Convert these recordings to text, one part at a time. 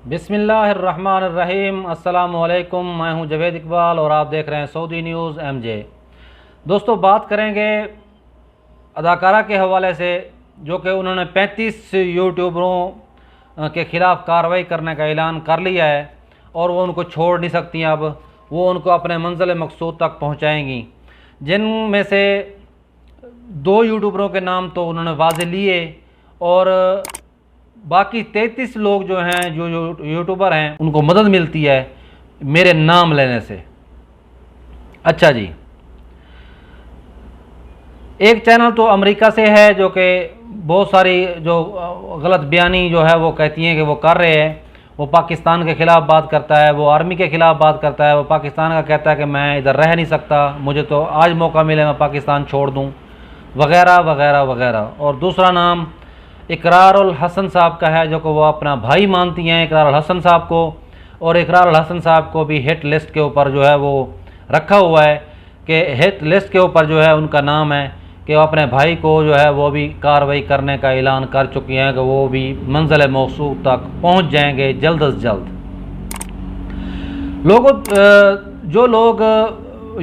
बिस्मिल्लाहिर्रहमानिर्रहीम। अस्सलामुअलैकुम। मैं हूं जवेद इकबाल और आप देख रहे हैं सऊदी न्यूज़ MJ। दोस्तों, बात करेंगे अदाकारा के हवाले से, जो कि उन्होंने 35 यूट्यूबरों के ख़िलाफ़ कार्रवाई करने का ऐलान कर लिया है और वो उनको छोड़ नहीं सकती। अब वो उनको अपने मंजिल मकसूद तक पहुंचाएंगी। जिनमें से 2 यूट्यूबरों के नाम तो उन्होंने वाज़े लिए और बाकी 33 लोग जो हैं, जो यूट्यूबर हैं, उनको मदद मिलती है मेरे नाम लेने से। अच्छा जी, एक चैनल तो अमेरिका से है जो कि बहुत सारी जो गलत बयानी जो है वो कहती हैं कि वो कर रहे हैं। वो पाकिस्तान के ख़िलाफ़ बात करता है, वो आर्मी के ख़िलाफ़ बात करता है, वो पाकिस्तान का कहता है कि मैं इधर रह नहीं सकता, मुझे तो आज मौका मिले मैं पाकिस्तान छोड़ दूं, वगैरह वगैरह वगैरह। और दूसरा नाम इकरारुल हसन साहब का है, जो कि वो अपना भाई मानती हैं इकरारुल हसन साहब को, और इकरारुल हसन साहब को भी हिट लिस्ट के ऊपर जो है वो रखा हुआ है कि हिट लिस्ट के ऊपर जो है उनका नाम है कि वो अपने भाई को जो है वो भी कार्रवाई करने का ऐलान कर चुकी हैं कि वो भी मंजिल मकसूद तक पहुंच जाएंगे जल्द अज जल्द। लोगों, जो लोग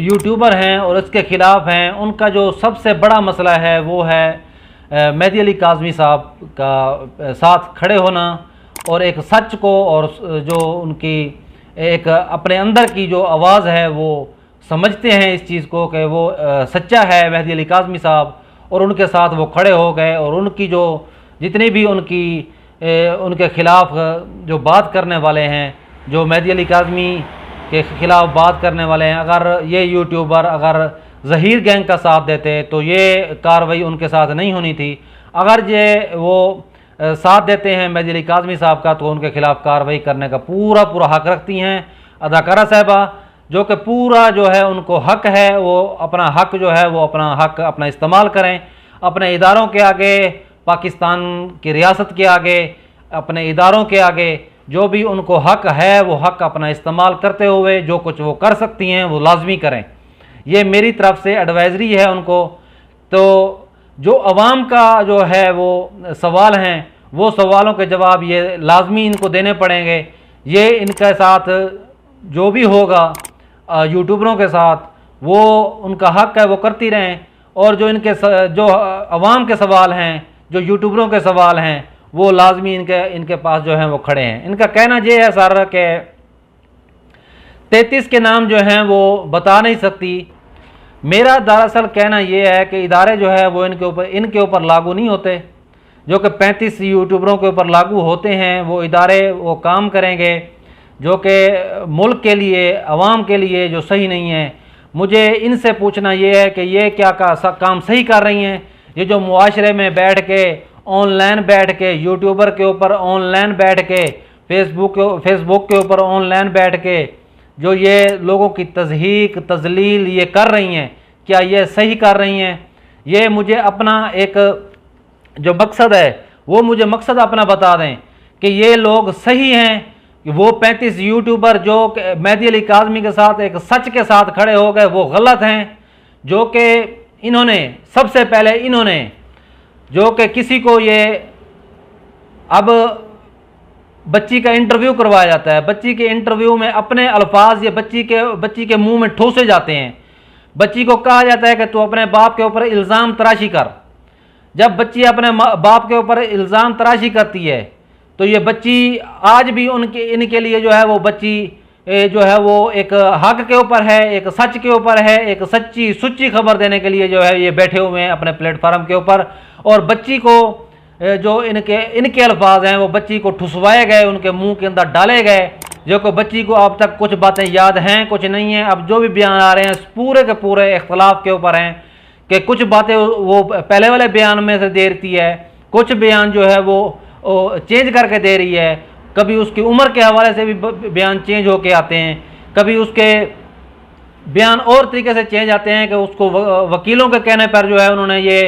यूट्यूबर हैं और इसके ख़िलाफ़ हैं, उनका जो सबसे बड़ा मसला है वो है मेहदी अली काज़मी साहब का साथ खड़े होना और एक सच को, और जो उनकी एक अपने अंदर की जो आवाज़ है वो समझते हैं इस चीज़ को कि वो सच्चा है मेहदी अली काज़मी साहब, और उनके साथ वो खड़े हो गए। और उनकी जो जितनी भी उनके ख़िलाफ़ जो बात करने वाले हैं, जो मेहदी अली काज़मी के ख़िलाफ़ बात करने वाले हैं, अगर ये यूट्यूबर अगर ज़हीर गैंग का साथ देते तो ये कार्रवाई उनके साथ नहीं होनी थी। अगर ये वो साथ देते हैं मेहदी अली काज़मी साहब का, तो उनके ख़िलाफ़ कार्रवाई करने का पूरा हक़ रखती हैं अदाकारा साहिबा, जो कि पूरा जो है उनको हक़ है, वो अपना हक़ जो है वो अपना हक़ अपना इस्तेमाल करें अपने इदारों के आगे, पाकिस्तान की रियासत के आगे, अपने इदारों के आगे। जो भी उनको हक़ है वो हक़ अपना इस्तेमाल करते हुए जो कुछ वो कर सकती हैं वो लाजमी करें। ये मेरी तरफ से एडवाइज़री है उनको। तो जो अवाम का जो है वो सवाल हैं, वो सवालों के जवाब ये लाजमी इनको देने पड़ेंगे। ये इनके साथ जो भी होगा यूट्यूबरों के साथ, वो उनका हक़ है वो करती रहें। और जो जो अवाम के सवाल हैं, जो यूट्यूबरों के सवाल हैं, वो लाजमी इनके पास जो हैं वो खड़े हैं। इनका कहना ये है सर कि 33 के नाम जो हैं वो बता नहीं सकती। मेरा दरअसल कहना ये है कि इदारे जो है वो इनके ऊपर लागू नहीं होते। जो कि 35 यूट्यूबरों के ऊपर लागू होते हैं, वो इदारे वो काम करेंगे जो कि मुल्क के लिए, अवाम के लिए जो सही नहीं है। मुझे इनसे पूछना ये है कि ये क्या काम सही कर रही हैं? ये जो मुआशरे में बैठ के, ऑनलाइन बैठ के, यूट्यूबर के ऊपर ऑनलाइन बैठ के, फेसबुक के ऊपर ऑनलाइन बैठ के जो ये लोगों की तज़हीक तजलील ये कर रही हैं, क्या ये सही कर रही हैं? ये मुझे अपना एक जो मकसद है वो मुझे मकसद अपना बता दें कि ये लोग सही हैं कि वो 35 यूट्यूबर जो मेहदी अली काज़मी के साथ एक सच के साथ खड़े हो गए वो गलत हैं। जो कि इन्होंने सबसे पहले जो कि किसी को ये अब बच्ची का इंटरव्यू करवाया जाता है, बच्ची के इंटरव्यू में अपने अल्फाज ये बच्ची के मुंह में ठोसे जाते हैं। बच्ची को कहा जाता है कि तू अपने बाप के ऊपर इल्ज़ाम तराशी कर। जब बच्ची अपने बाप के ऊपर इल्ज़ाम तराशी करती है तो ये बच्ची आज भी इनके लिए जो है वो बच्ची जो है वो एक हक के ऊपर है, एक सच के ऊपर है, एक सच्ची सुच्ची खबर देने के लिए जो है ये बैठे हुए हैं अपने प्लेटफार्म के ऊपर। और बच्ची को जो इनके अल्फाज हैं वो बच्ची को ठुसवाए गए, उनके मुंह के अंदर डाले गए, जो कि बच्ची को अब तक कुछ बातें याद हैं, कुछ नहीं है। अब जो भी बयान आ रहे हैं पूरे के पूरे इख्तलाफ के ऊपर हैं कि कुछ बातें वो पहले वाले बयान में से देती है, कुछ बयान जो है वो चेंज करके दे रही है। कभी उसकी उम्र के हवाले से भी बयान चेंज होके आते हैं, कभी उसके बयान और तरीके से चेंज आते हैं कि उसको वकीलों के कहने पर जो है उन्होंने ये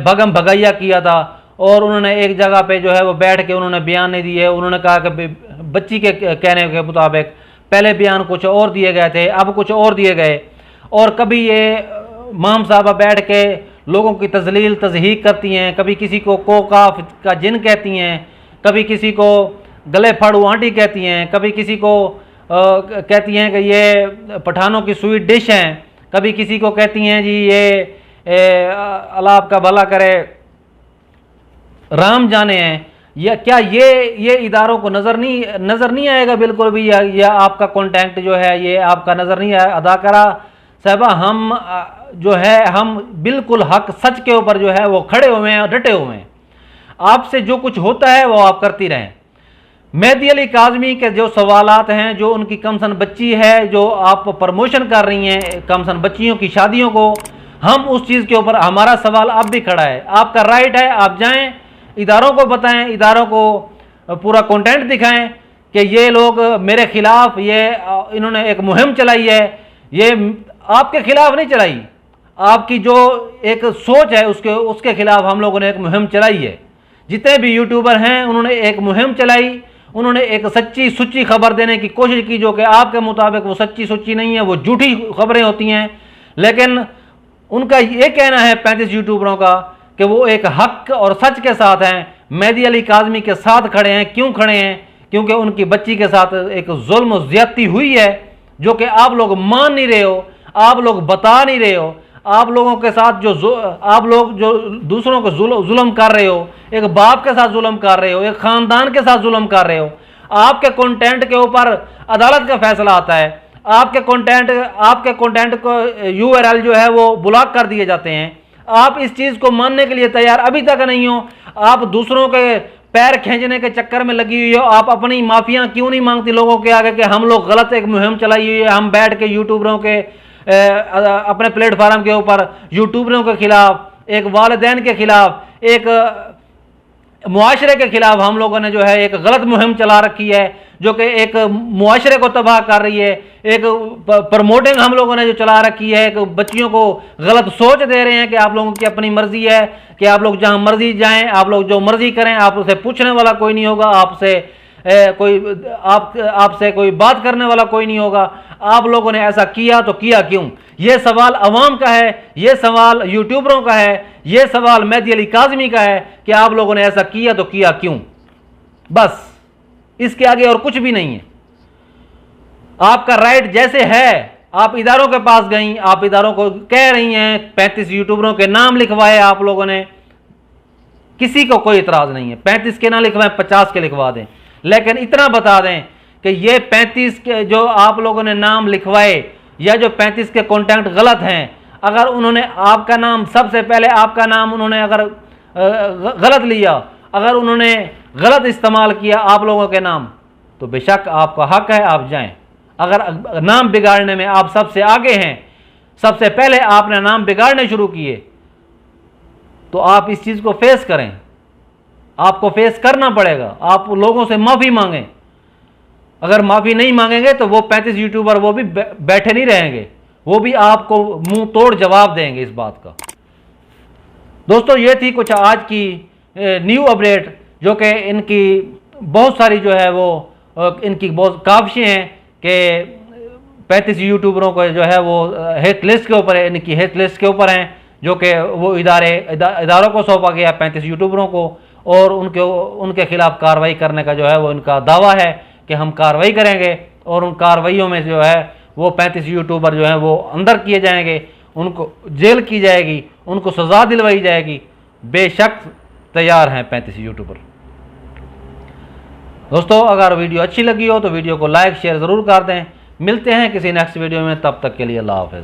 भगम भगैया किया था और उन्होंने एक जगह पे जो है वो बैठ के उन्होंने बयान नहीं दिए। उन्होंने कहा कि बच्ची के कहने के मुताबिक पहले बयान कुछ और दिए गए थे, अब कुछ और दिए गए। और कभी ये माम साहबा बैठ के लोगों की तजलील तजहीक करती हैं, कभी किसी को कोकाफ का जिन कहती हैं, कभी किसी को गले फाड़ू आंटी कहती हैं, कभी किसी को कहती हैं कि ये पठानों की स्वीट डिश हैं, कभी किसी को कहती हैं जी ये अल्लाह आपका भला करे राम जाने हैं। या क्या ये इदारों को नज़र नहीं आएगा बिल्कुल भी, या आपका कॉन्टेंट जो है ये आपका नज़र नहीं आया। अदाकारा साहबा हम जो है हम बिल्कुल हक सच के ऊपर जो है वो खड़े हुए हैं, डटे हुए हैं। आपसे जो कुछ होता है वो आप करती रहें। मेहदी अली काज़मी के जो सवालात हैं, जो उनकी कमसन बच्ची है, जो आप प्रमोशन कर रही हैं कमसन बच्चियों की शादियों को, हम उस चीज़ के ऊपर हमारा सवाल अब भी खड़ा है। आपका राइट है, आप जाएं, इदारों को बताएं, इदारों को पूरा कंटेंट दिखाएं कि ये लोग मेरे खिलाफ इन्होंने एक मुहिम चलाई है। ये आपके खिलाफ नहीं चलाई, आपकी जो एक सोच है उसके खिलाफ हम लोगों ने एक मुहिम चलाई है। जितने भी यूट्यूबर हैं उन्होंने एक मुहिम चलाई, उन्होंने एक सच्ची सुच्ची खबर देने की कोशिश की, जो कि आपके मुताबिक वो सच्ची सुच्ची नहीं है, वो झूठी खबरें होती हैं। लेकिन उनका ये कहना है 35 यूट्यूबरों का कि वो एक हक और सच के साथ हैं, मेहदी अली काज़मी के साथ खड़े हैं। क्यों खड़े हैं? क्योंकि उनकी बच्ची के साथ एक जुल्म ज्यादती हुई है, जो कि आप लोग मान नहीं रहे हो, आप लोग बता नहीं रहे हो। आप लोगों के साथ आप लोग जो दूसरों को जुल्म कर रहे हो, एक बाप के साथ जुल्म कर रहे हो, एक ख़ानदान के साथ जुल्म कर रहे हो। आपके कंटेंट के ऊपर अदालत का फैसला आता है, आपके कंटेंट को URL जो है वो ब्लॉक कर दिए जाते हैं। आप इस चीज़ को मानने के लिए तैयार अभी तक नहीं हो। आप दूसरों के पैर खींचने के चक्कर में लगी हुई हो। आप अपनी माफियाँ क्यों नहीं मांगती लोगों के आगे कि हम लोग गलत एक मुहिम चलाई हुई है, हम बैठ के यूट्यूबरों के अपने प्लेटफार्म के ऊपर यूट्यूबरों के खिलाफ, एक वालिदैन के खिलाफ, एक मुआशरे के खिलाफ हम लोगों ने जो है एक गलत मुहिम चला रखी है, जो कि एक मुआशरे को तबाह कर रही है। एक प्रमोटिंग हम लोगों ने जो चला रखी है, एक बच्चियों को गलत सोच दे रहे हैं कि आप लोगों की अपनी मर्जी है, कि आप लोग जहां मर्जी जाएं, आप लोग जो मर्जी करें, आपसे पूछने वाला कोई नहीं होगा, आपसे कोई बात करने वाला कोई नहीं होगा। आप लोगों ने ऐसा किया तो किया क्यों? ये सवाल अवाम का है, ये सवाल यूट्यूबरों का है, ये सवाल मेहदी अली काज़मी का है कि आप लोगों ने ऐसा किया तो किया क्यों? बस इसके आगे और कुछ भी नहीं है। आपका राइट जैसे है, आप इदारों के पास गई, आप इदारों को कह रही हैं 35 यूट्यूबरों के नाम लिखवाए आप लोगों ने, किसी को कोई इतराज नहीं है। 35 के ना लिखवाएं, 50 के लिखवा दें, लेकिन इतना बता दें कि ये 35 के जो आप लोगों ने नाम लिखवाए, या जो 35 के कॉन्टेंट गलत हैं, अगर उन्होंने आपका नाम, सबसे पहले आपका नाम उन्होंने अगर गलत लिया, अगर उन्होंने गलत इस्तेमाल किया आप लोगों के नाम, तो बेशक आपका हक है, आप जाएं। अगर नाम बिगाड़ने में आप सबसे आगे हैं, सबसे पहले आपने नाम बिगाड़ने शुरू किए, तो आप इस चीज़ को फेस करें, आपको फेस करना पड़ेगा। आप लोगों से माफ़ी मांगें। अगर माफ़ी नहीं मांगेंगे तो वो 35 यूट्यूबर वो भी बैठे नहीं रहेंगे, वो भी आपको मुंह तोड़ जवाब देंगे इस बात का। दोस्तों, ये थी कुछ आज की न्यू अपडेट, जो कि इनकी बहुत सारी जो है वो इनकी बहुत काविशें हैं कि 35 यूट्यूबरों को जो है वो हेट लिस्ट के ऊपर है, इनकी हेट लिस्ट के ऊपर हैं, जो कि वो इदारों को सौंपा गया 35 यूट्यूबरों को, और उनके खिलाफ कार्रवाई करने का जो है वो इनका दावा है कि हम कार्रवाई करेंगे, और उन कार्रवाइयों में जो है वो 35 यूट्यूबर जो हैं वो अंदर किए जाएंगे, उनको जेल की जाएगी, उनको सज़ा दिलवाई जाएगी। बेशक तैयार हैं 35 यूट्यूबर। दोस्तों, अगर वीडियो अच्छी लगी हो तो वीडियो को लाइक शेयर ज़रूर कर दें। मिलते हैं किसी नेक्स्ट वीडियो में, तब तक के लिए अल्लाह हाफ़िज़।